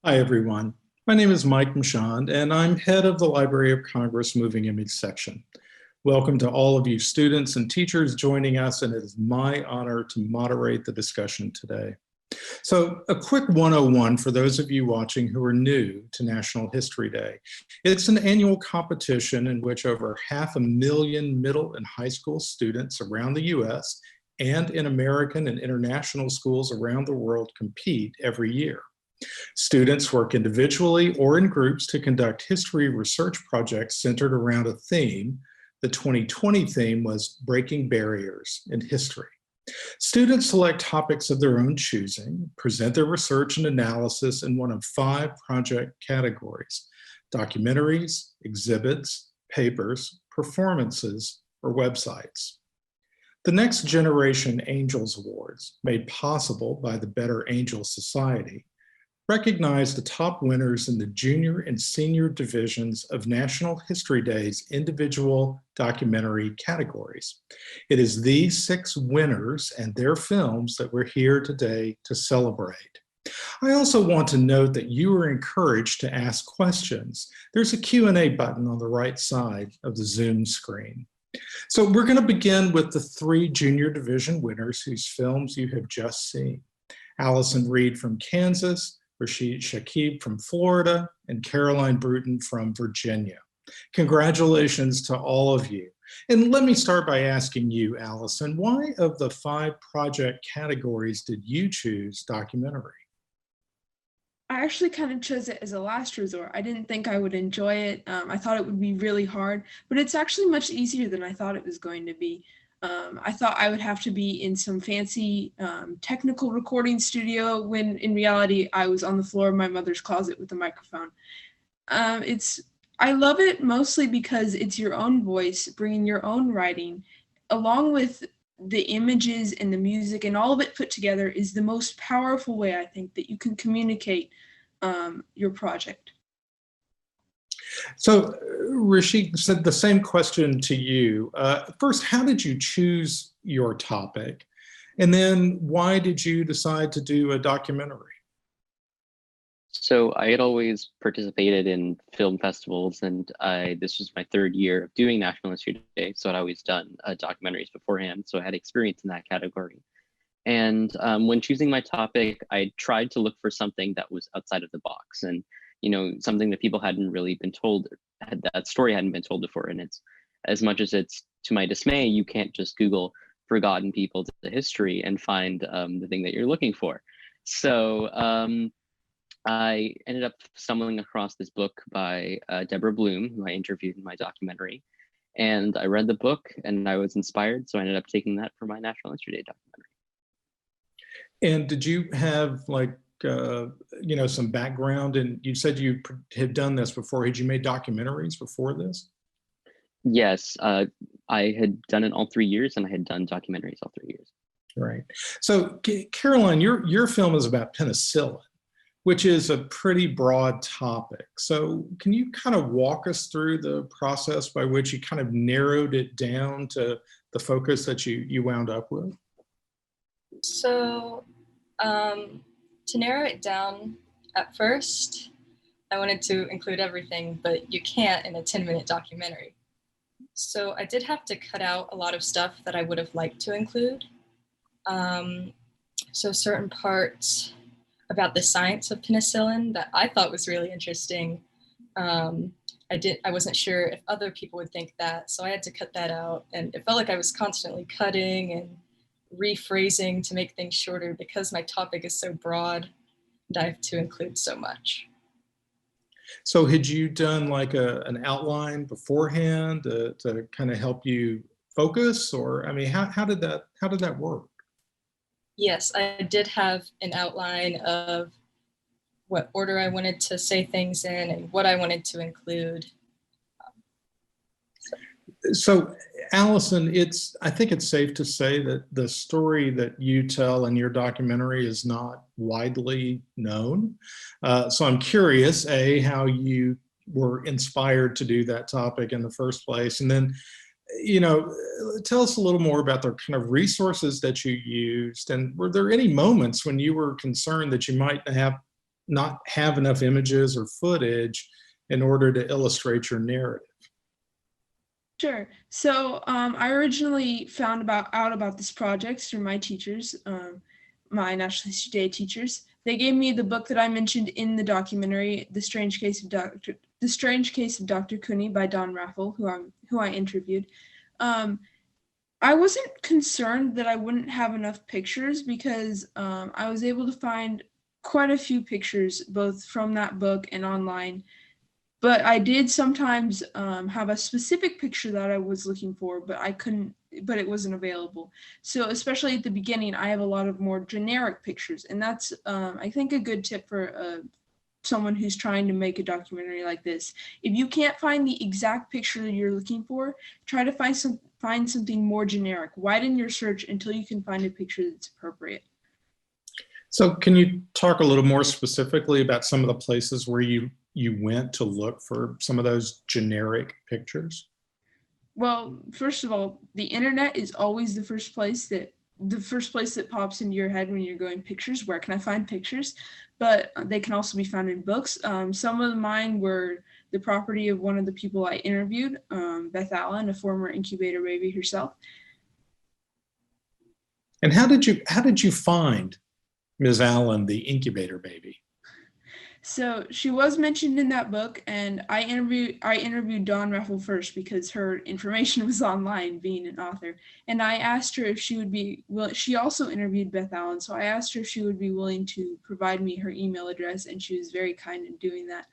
Hi, everyone. My name is Mike Mashon, and I'm head of the Library of Congress Moving Image section. Welcome to all of you students and teachers joining us, and it is my honor to moderate the discussion today. So a quick 101 for those of you watching who are new to National History Day. It's an annual competition in which over 500,000 middle and high school students around the US and in American and international schools around the world compete every year. Students work individually or in groups to conduct history research projects centered around a theme. The 2020 theme was Breaking Barriers in History. Students select topics of their own choosing, present their research and analysis in one of 5 project categories: documentaries, exhibits, papers, performances, or websites. The Next Generation Angels Awards, made possible by the Better Angels Society, recognize the top winners in the junior and senior divisions of National History Day's individual documentary categories. It is these 6 winners and their films that we're here today to celebrate. I also want to note that you are encouraged to ask questions. There's a Q&A button on the right side of the Zoom screen. So we're going to begin with the 3 junior division winners whose films you have just seen: Allison Reed from Kansas, Rashid Shakib from Florida, and Caroline Bruton from Virginia. Congratulations to all of you. And let me start by asking you, Allison, why of the 5 project categories did you choose documentary? I actually kind of chose it as a last resort. I didn't think I would enjoy it. I thought it would be really hard, but it's actually much easier than I thought it was going to be. I thought I would have to be in some fancy technical recording studio when in reality I was on the floor of my mother's closet with a microphone. I love it mostly because it's your own voice, bringing your own writing, along with the images and the music, and all of it put together is the most powerful way I think that you can communicate your project. So Rashid said the same question to you. First, how did you choose your topic? And then why did you decide to do a documentary? So I had always participated in film festivals, and this was my 3rd year of doing National History Day. So I'd always done documentaries beforehand, so I had experience in that category. And when choosing my topic, I tried to look for something that was outside of the box, and something that people hadn't really been told, that story hadn't been told before. And it's, as much as it's to my dismay, you can't just Google forgotten people to the history and find the thing that you're looking for. So I ended up stumbling across this book by Deborah Bloom, who I interviewed in my documentary. And I read the book and I was inspired, so I ended up taking that for my National History Day documentary. And did you have some background? And you said you had done this before. Had you made documentaries before this? Yes, I had done it all 3 years, and I had done documentaries all 3 years. Right. So Caroline, your film is about penicillin, which is a pretty broad topic. So can you kind of walk us through the process by which you kind of narrowed it down to the focus that you wound up with? So to narrow it down, at first, I wanted to include everything, but you can't in a 10-minute documentary. So I did have to cut out a lot of stuff that I would have liked to include. So certain parts about the science of penicillin that I thought was really interesting, I wasn't sure if other people would think that, so I had to cut that out. And it felt like I was constantly cutting and rephrasing to make things shorter because my topic is so broad and I have to include so much. So had you done like an outline beforehand to kind of help you focus, or I mean, how did that work? Yes, I did have an outline of what order I wanted to say things in and what I wanted to include. So Allison, I think it's safe to say that the story that you tell in your documentary is not widely known. So I'm curious, A, how you were inspired to do that topic in the first place, and then tell us a little more about the kind of resources that you used, and were there any moments when you were concerned that you might have not have enough images or footage in order to illustrate your narrative? Sure. So I originally found out about this project through my teachers, my National History Day teachers. They gave me the book that I mentioned in the documentary, The Strange Case of Dr. Cooney by Don Raffel, who I interviewed. I wasn't concerned that I wouldn't have enough pictures because I was able to find quite a few pictures both from that book and online. But I did sometimes have a specific picture that I was looking for, but it wasn't available. So especially at the beginning, I have a lot of more generic pictures. And that's, I think, a good tip for someone who's trying to make a documentary like this. If you can't find the exact picture that you're looking for, try to find something more generic. Widen your search until you can find a picture that's appropriate. So can you talk a little more specifically about some of the places where you went to look for some of those generic pictures? Well, first of all, the internet is always the first place that pops into your head when you're going pictures. Where can I find pictures? But they can also be found in books. Some of mine were the property of one of the people I interviewed, Beth Allen, a former incubator baby herself. And how did you find Ms. Allen, the incubator baby? So she was mentioned in that book, and I interviewed Dawn Raffel first because her information was online, being an author. And I asked her if she would be she also interviewed Beth Allen, so I asked her if she would be willing to provide me her email address, and she was very kind in doing that.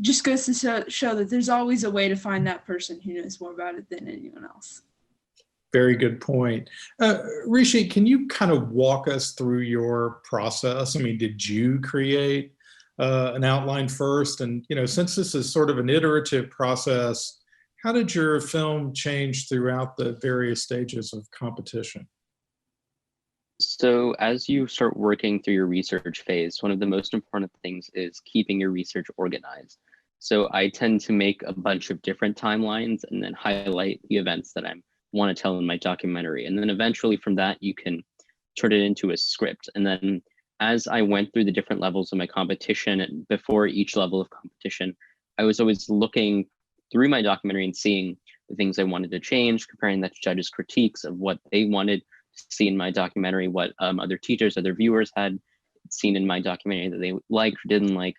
Just goes to show that there's always a way to find that person who knows more about it than anyone else. Very good point. Rishi, can you kind of walk us through your process? I mean, did you create an outline first? And, since this is sort of an iterative process, how did your film change throughout the various stages of competition? So as you start working through your research phase, one of the most important things is keeping your research organized. So I tend to make a bunch of different timelines and then highlight the events that I want to tell in my documentary. And then eventually from that, you can turn it into a script. And then as I went through the different levels of my competition, and before each level of competition, I was always looking through my documentary and seeing the things I wanted to change, comparing that to judges' critiques of what they wanted to see in my documentary, what other teachers, other viewers had seen in my documentary that they liked or didn't like.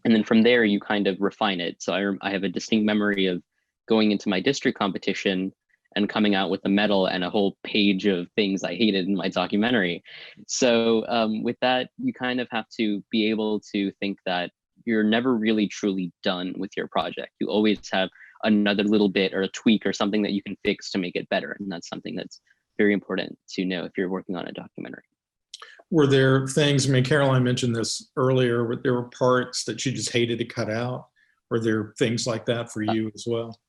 And then from there, you kind of refine it. So I have a distinct memory of going into my district competition and coming out with a medal and a whole page of things I hated in my documentary. So with that, you kind of have to be able to think that you're never really truly done with your project. You always have another little bit or a tweak or something that you can fix to make it better. And that's something that's very important to know if you're working on a documentary. Were there things, I mean, Caroline mentioned this earlier, but there were parts that you just hated to cut out? Were there things like that for you as well?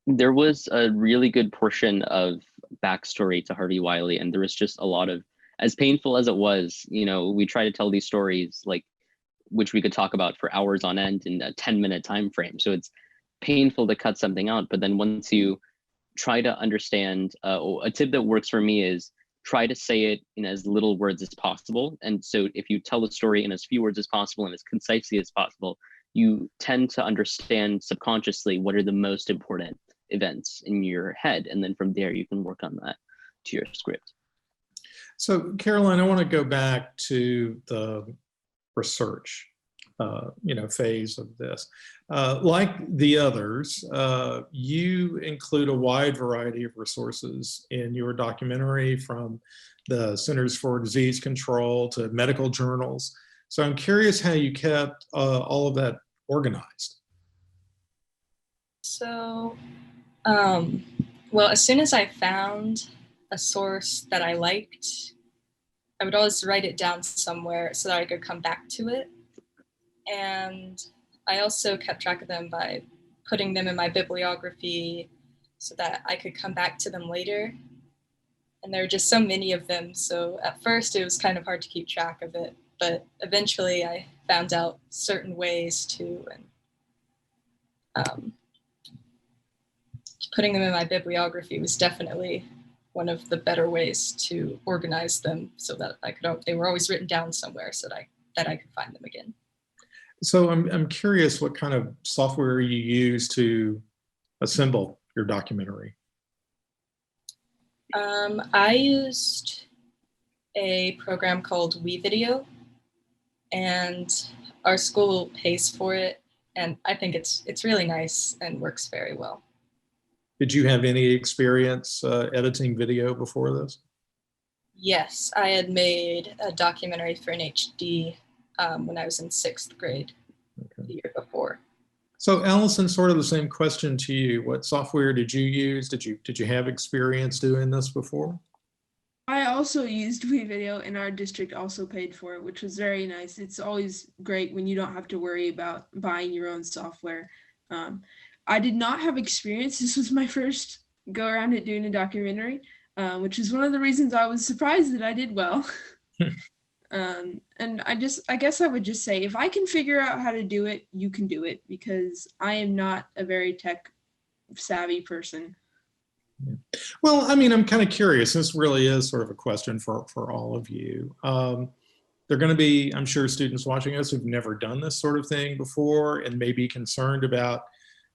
There was a really good portion of backstory to Harvey Wiley, and there was just a lot of, as painful as it was, we try to tell these stories which we could talk about for hours on end in a 10-minute time frame. So it's painful to cut something out, but then once you try to understand, a tip that works for me is try to say it in as little words as possible. And so if you tell the story in as few words as possible and as concisely as possible, you tend to understand subconsciously what are the most important events in your head. And then from there, you can work on that to your script. So Caroline, I want to go back to the research phase of this. Like the others, you include a wide variety of resources in your documentary, from the Centers for Disease Control to medical journals. So I'm curious how you kept all of that organized. So, well, as soon as I found a source that I liked, I would always write it down somewhere so that I could come back to it. And I also kept track of them by putting them in my bibliography so that I could come back to them later. And there were just so many of them. So at first it was kind of hard to keep track of it, but eventually I found out certain ways to, and putting them in my bibliography was definitely one of the better ways to organize them so that they were always written down somewhere so that that I could find them again. So I'm curious what kind of software you use to assemble your documentary. I used a program called WeVideo, and our school pays for it, and I think it's really nice and works very well. Did you have any experience editing video before this? Yes, I had made a documentary for an HD when I was in 6th grade, the year before. So Allison, sort of the same question to you. What software did you use? Did you have experience doing this before? I also used WeVideo, and our district also paid for it, which was very nice. It's always great when you don't have to worry about buying your own software. I did not have experience. This was my first go around at doing a documentary, which is one of the reasons I was surprised that I did well. And I guess I would just say, if I can figure out how to do it, you can do it, because I am not a very tech savvy person. Well, I mean, I'm kind of curious. This really is sort of a question for all of you. There are going to be, I'm sure, students watching us who've never done this sort of thing before and may be concerned about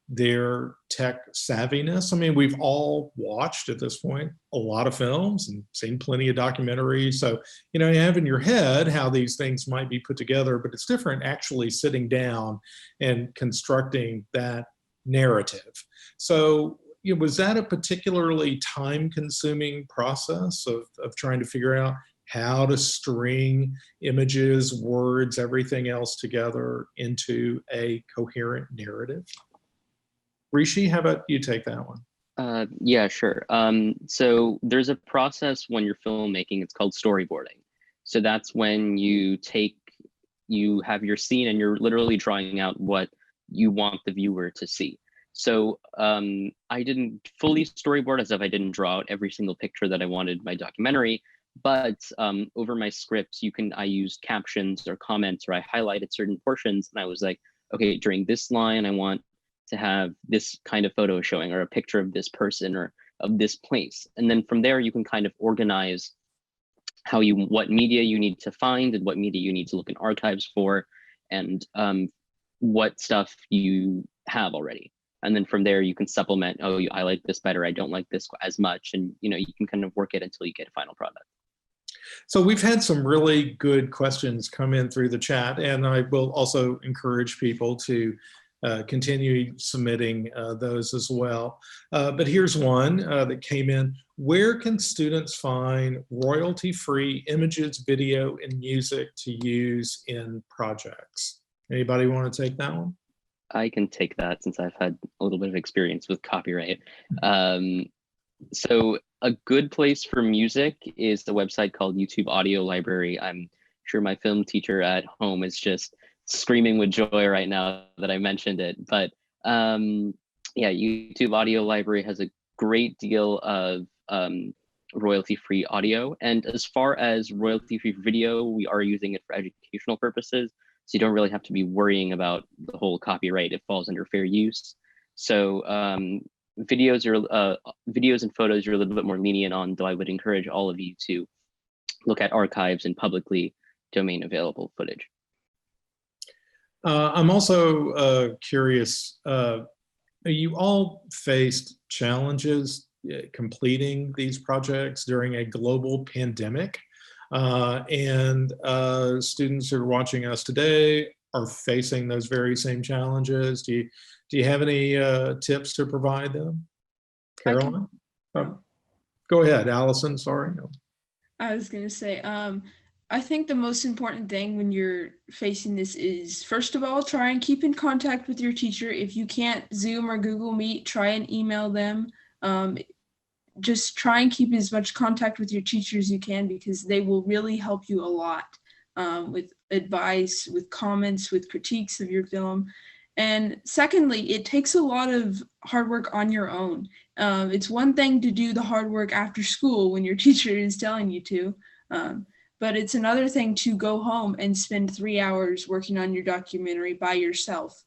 their tech savviness. I mean, we've all watched at this point a lot of films and seen plenty of documentaries. So, you know, you have in your head how these things might be put together, but it's different actually sitting down and constructing that narrative. So, you know, was that a particularly time-consuming process of trying to figure out how to string images, words, everything else together into a coherent narrative? Rishi, how about you take that one? Yeah, sure. So there's a process when you're filmmaking. It's called storyboarding. So that's when you have your scene and you're literally drawing out what you want the viewer to see. So I didn't fully storyboard, as if I didn't draw out every single picture that I wanted in my documentary, but over my script, I used captions or comments, or I highlighted certain portions, and I was like, okay, during this line, I want to have this kind of photo showing, or a picture of this person or of this place. And then from there, you can kind of organize what media you need to find and what media you need to look in archives for, and what stuff you have already. And then from there, you can supplement, oh, I like this better, I don't like this as much. And you can kind of work it until you get a final product. So we've had some really good questions come in through the chat, and I will also encourage people to continue submitting those as well. But here's one that came in. Where can students find royalty-free images, video, and music to use in projects? Anybody want to take that one? I can take that since I've had a little bit of experience with copyright. So a good place for music is the website called YouTube Audio Library. I'm sure my film teacher at home is just screaming with joy right now that I mentioned it. But yeah, YouTube Audio Library has a great deal of royalty-free audio. And as far as royalty-free video, we are using it for educational purposes. So you don't really have to be worrying about the whole copyright. It falls under fair use. So videos and photos you're a little bit more lenient on, though I would encourage all of you to look at archives and publicly domain available footage. I'm also curious, you all faced challenges completing these projects during a global pandemic. And students who are watching us today are facing those very same challenges. Do you have any tips to provide them? Caroline? Go ahead, Allison, sorry. No. I was going to say, I think the most important thing when you're facing this is, first of all, try and keep in contact with your teacher. If you can't Zoom or Google Meet, try and email them. Just try and keep as much contact with your teacher as you can, because they will really help you a lot with advice, with comments, with critiques of your film. And secondly, it takes a lot of hard work on your own. It's one thing to do the hard work after school when your teacher is telling you to, but it's another thing to go home and spend 3 hours working on your documentary by yourself.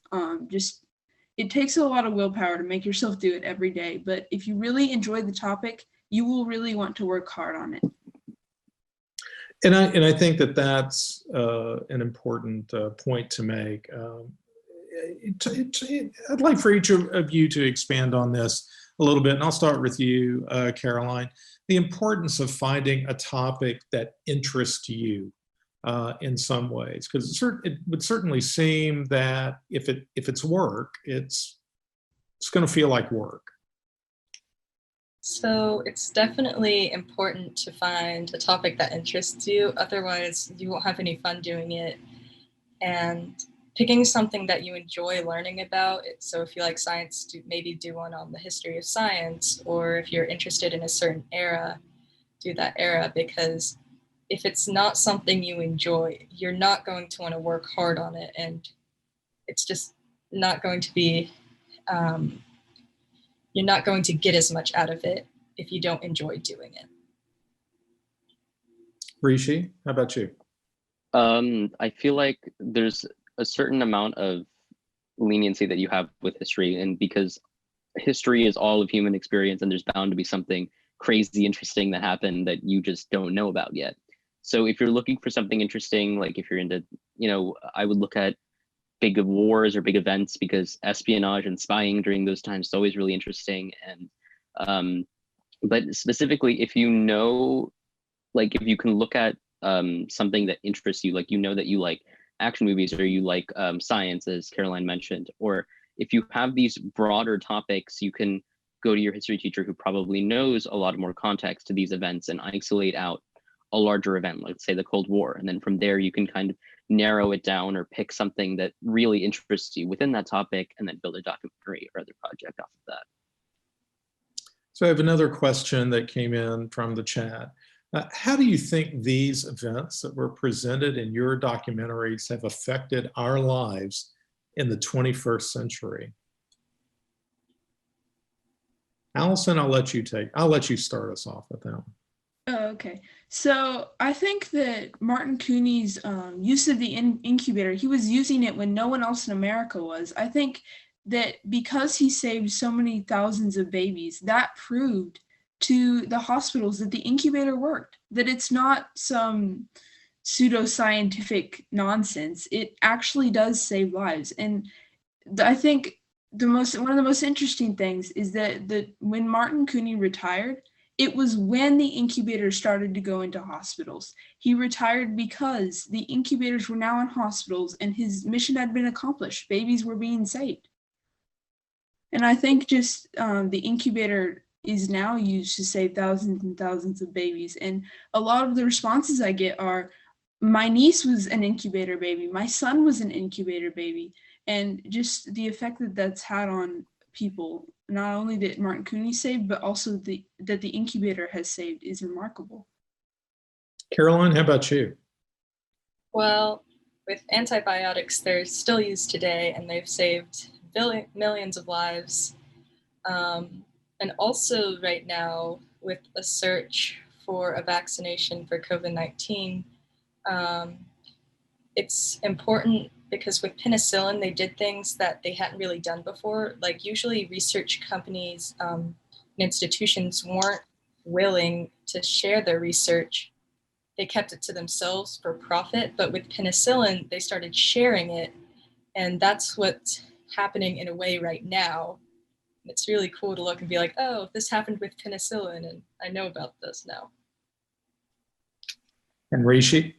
It takes a lot of willpower to make yourself do it every day, but if you really enjoy the topic, you will really want to work hard on it. And I think that that's an important point to make. I'd like for each of you to expand on this a little bit, and I'll start with you, Caroline. The importance of finding a topic that interests you in some ways, because it would certainly seem that if it's work, it's going to feel like work. So it's definitely important to find a topic that interests you. Otherwise, you won't have any fun doing it. And picking something that you enjoy learning about. So if you like science, maybe do one on the history of science, or if you're interested in a certain era, do that era, because if it's not something you enjoy, you're not going to want to work hard on it, and it's just not going to be, you're not going to get as much out of it if you don't enjoy doing it. Rishi, how about you? I feel like there's a certain amount of leniency that you have with history, and because history is all of human experience, and there's bound to be something crazy interesting that happened that you just don't know about yet. So if you're looking for something interesting, like if you're into, I would look at big wars or big events, because espionage and spying during those times is always really interesting. And but specifically, if you know, like if you can look at something that interests you, like that you like action movies, or you like science, as Caroline mentioned, or if you have these broader topics, you can go to your history teacher who probably knows a lot more context to these events and isolate out a larger event, like say the Cold War. And then from there, you can kind of narrow it down or pick something that really interests you within that topic, and then build a documentary or other project off of that. So I have another question that came in from the chat. How do you think these events that were presented in your documentaries have affected our lives in the 21st century? Allison, I'll let you start us off with that one. Oh, okay. So I think that Martin Cooney's use of the incubator, he was using it when no one else in America was. I think that because he saved so many thousands of babies, that proved to the hospitals that the incubator worked, that it's not some pseudoscientific nonsense. It actually does save lives. And I think one of the most interesting things is that when Martin Cooney retired, it was when the incubators started to go into hospitals. He retired because the incubators were now in hospitals and his mission had been accomplished. Babies were being saved. And I think just the incubator is now used to save thousands and thousands of babies. And a lot of the responses I get are, my niece was an incubator baby, my son was an incubator baby. And just the effect that that's had on people, not only that Martin Cooney saved, but also that the incubator has saved, is remarkable. Caroline, how about you? Well, with antibiotics, they're still used today, and they've saved millions of lives. And also right now, with a search for a vaccination for COVID-19, it's important because with penicillin, they did things that they hadn't really done before. Like usually research companies and institutions weren't willing to share their research. They kept it to themselves for profit, but with penicillin, they started sharing it. And that's what's happening in a way right now. It's really cool to look and be like, oh, this happened with penicillin, and I know about this now. And Rishi?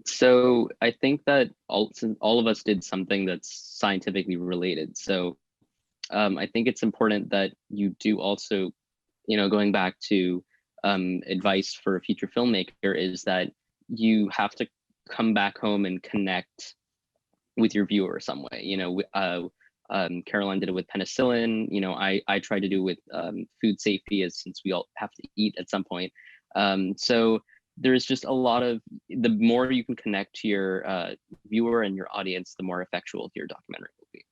So I think that all of us did something that's scientifically related. So I think it's important that you do also, going back to advice for a future filmmaker, is that you have to come back home and connect with your viewer some way. Caroline did it with penicillin. I tried to do it with food safety, since we all have to eat at some point. So there's just a lot of, the more you can connect to your viewer and your audience, the more effectual your documentary will be.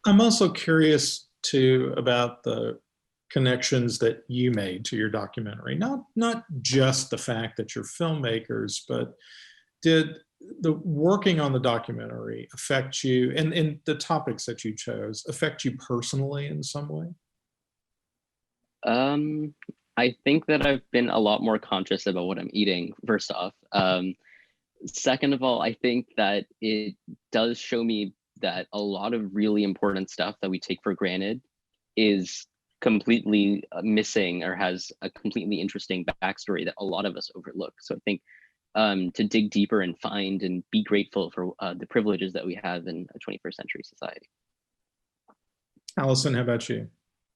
I'm also curious too about the connections that you made to your documentary. Not just the fact that you're filmmakers, but did the working on the documentary affect you, and the topics that you chose affect you personally in some way? I think that I've been a lot more conscious about what I'm eating, first off. Second of all, I think that it does show me that a lot of really important stuff that we take for granted is completely missing or has a completely interesting backstory that a lot of us overlook. So I think to dig deeper and find and be grateful for the privileges that we have in a 21st century society. Allison, how about you?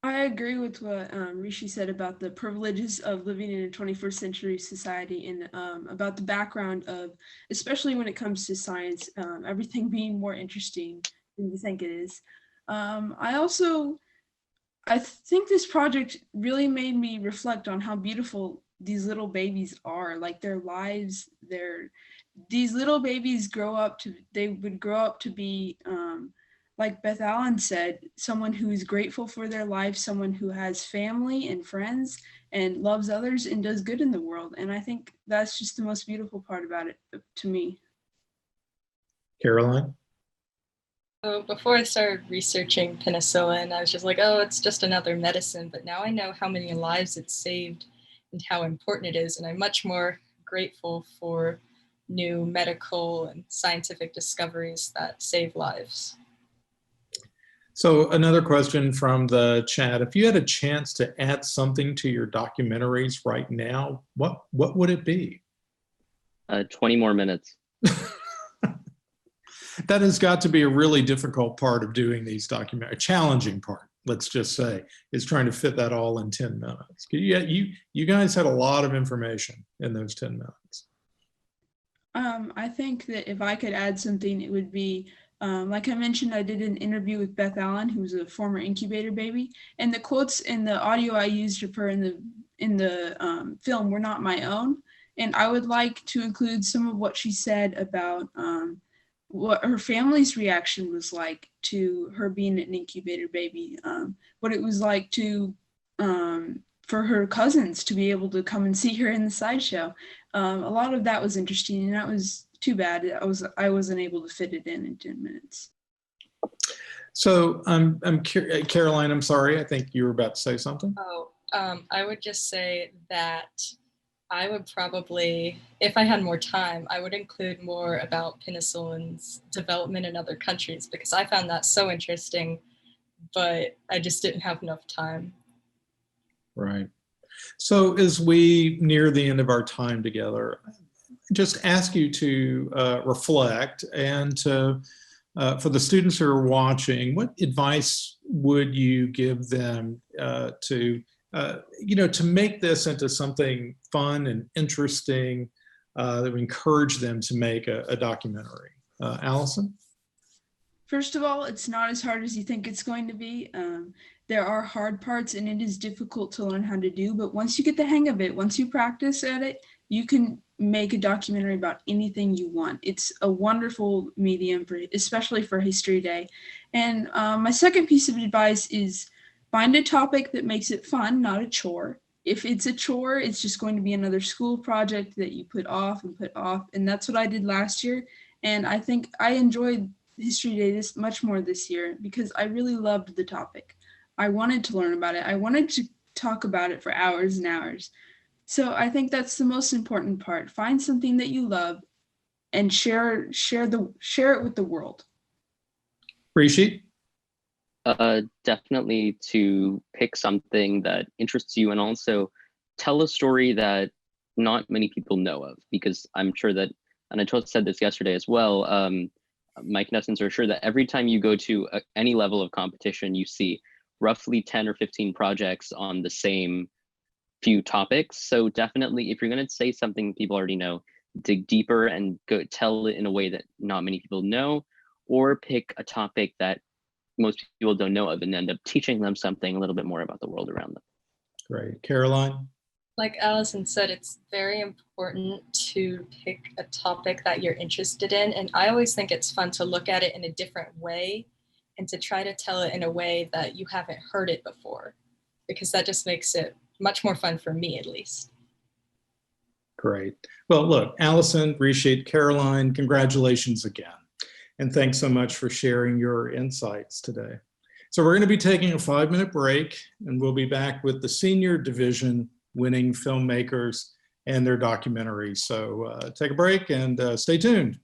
I agree with what Rishi said about the privileges of living in a 21st century society and about the background of, especially when it comes to science, everything being more interesting than you think it is. I think this project really made me reflect on how beautiful these little babies are, like their lives, these little babies they would grow up to be, like Beth Allen said, someone who is grateful for their life, someone who has family and friends and loves others and does good in the world. And I think that's just the most beautiful part about it to me. Caroline? So before I started researching penicillin, I was just like, oh, it's just another medicine. But now I know how many lives it's saved and how important it is. And I'm much more grateful for new medical and scientific discoveries that save lives. So another question from the chat. If you had a chance to add something to your documentaries right now, what would it be? 20 more minutes. That has got to be a really difficult part of doing these documentaries. A challenging part, let's just say, is trying to fit that all in 10 minutes. You guys had a lot of information in those 10 minutes. I think that if I could add something, it would be, like I mentioned, I did an interview with Beth Allen, who was a former incubator baby, and the quotes in the audio I used of her in the film were not my own. And I would like to include some of what she said about what her family's reaction was like to her being an incubator baby, what it was like to for her cousins to be able to come and see her in the sideshow. A lot of that was interesting, and that was too bad. I wasn't able to fit it in 10 minutes. So Caroline, I'm sorry, I think you were about to say something. Oh, I would just say that I would probably, if I had more time, I would include more about penicillin's development in other countries because I found that so interesting, but I just didn't have enough time. Right. So as we near the end of our time together, just ask you to reflect and to, for the students who are watching, what advice would you give them to make this into something fun and interesting that would encourage them to make a documentary? Allison? First of all, it's not as hard as you think it's going to be. There are hard parts and it is difficult to learn how to do, but once you get the hang of it, once you practice at it, you can make a documentary about anything you want. It's a wonderful medium, especially for History Day. And my second piece of advice is find a topic that makes it fun, not a chore. If it's a chore, it's just going to be another school project that you put off. And that's what I did last year. And I think I enjoyed History Day much more this year because I really loved the topic. I wanted to learn about it. I wanted to talk about it for hours and hours. So I think that's the most important part. Find something that you love and share it with the world. Rishi? Definitely to pick something that interests you and also tell a story that not many people know of, because I'm sure that, and I said this yesterday as well, Mike and Essence are sure that every time you go to any level of competition, you see roughly 10 or 15 projects on the same few topics. So definitely, if you're going to say something people already know, dig deeper and go tell it in a way that not many people know, or pick a topic that most people don't know of and end up teaching them something a little bit more about the world around them. Great. Caroline? Like Allison said, it's very important to pick a topic that you're interested in. And I always think it's fun to look at it in a different way and to try to tell it in a way that you haven't heard it before, because that just makes it much more fun for me, at least. Great. Well, look, Allison, Rishi, Caroline, congratulations again. And thanks so much for sharing your insights today. So we're going to be taking a 5-minute break and we'll be back with the senior division winning filmmakers and their documentaries. So take a break and stay tuned.